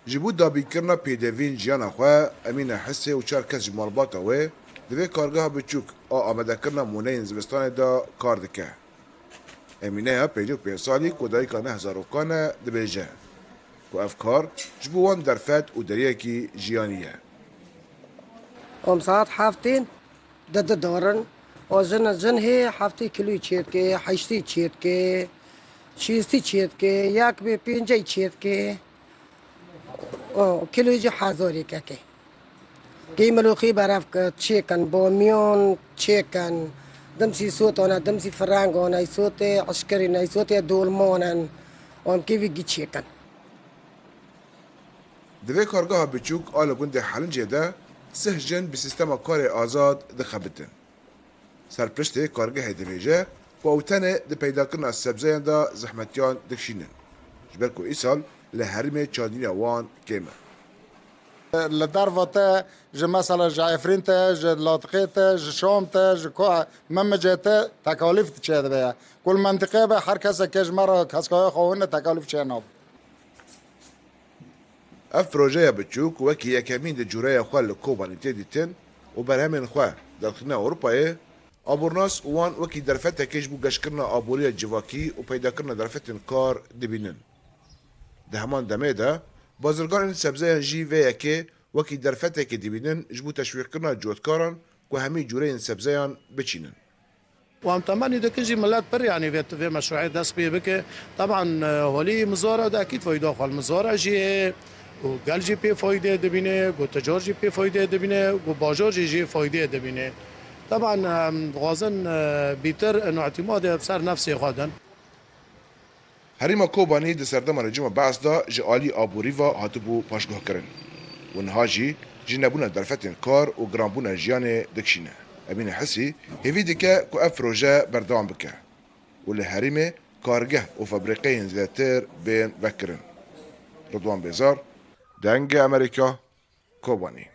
جبو دابیکرنا پیدوین جیانا خواه امین حسی و چار کس جمالباتا وی دوی کارگاه بچوک آمده کرنا مونه زمستان دا کار دکه. امینه ها 55 سالی کودایی کانه هزاروکانه دبیجه و افکار جبو وان درفت و دریکی جیانیه. ساعت هفتین دارن و زن هی هفتی کیلوی چید که هشتی چید که شیستی چید که یک به 5 چید که کیلوی جو هزاری که که ملوخی برف که چیکن بامیان چیکن دمسی صوت آنها دمسی فرنگ آنها صوت عسکری نه صوت دولمانن آن کی ویگی چیکن. دوی کارگاه بچوک آل گنده حلنجه ده سهجن به سیستم کار آزاد دخبتن. سرپرست کارگاه دبیجه و اوتنه ده پیدا کرنا سبزیان دا زحمتیان دکشینن. جبرکو ایسال لحرم چادین وان کیمه. لدرفته ج مثلا جعفرینته ج لاطقیته ج شامته ج کو ممجته تکالیف چه ده کل منطقه به هر کس که مرا کسکای خوونه تکالیف چه ناب. اف پروژه بچوک وکی یکمین ده جوره خواه لکوبانی تیدیتن و برهمین خواه داخلنا اروپایه آبورناس وان وکی درفته کش بو گش کرنا آبوری جواکی و پیدا کرنا درفتن کار دبینن. ده همان دمه ده بازرگان سبزیان جی و یکی وکی درفته که دبینن جبو تشویق کرنا جوتکاران و همی جوره سبزیان بچینن. وام تمني دكجي ملات بر يعني في مشروعية داس بيه بك طبعا ولي مزارع ده اكيد فايده خال مزارع جي وقال جي بي فايده دبينه وتجار جي بي فايده دبينه وباجار جي فايده دبينه طبعا غازن بيتر انه اعتماد بسر نفسي غادن. هریما کوبانی ده سردم رجیم بعض دا جالی آبوری و هاتبو پاشگاه کرن و نهاجی جنبونه درفتن کار و گرانبونه جیان دکشینه. امین حسی هیوی دیگه که اف پروژه بردام بکه و لحریمه کارگه و فابریقه زیادتر بین بکرن. رضوان بیزار دنگ امریکا کوبانی.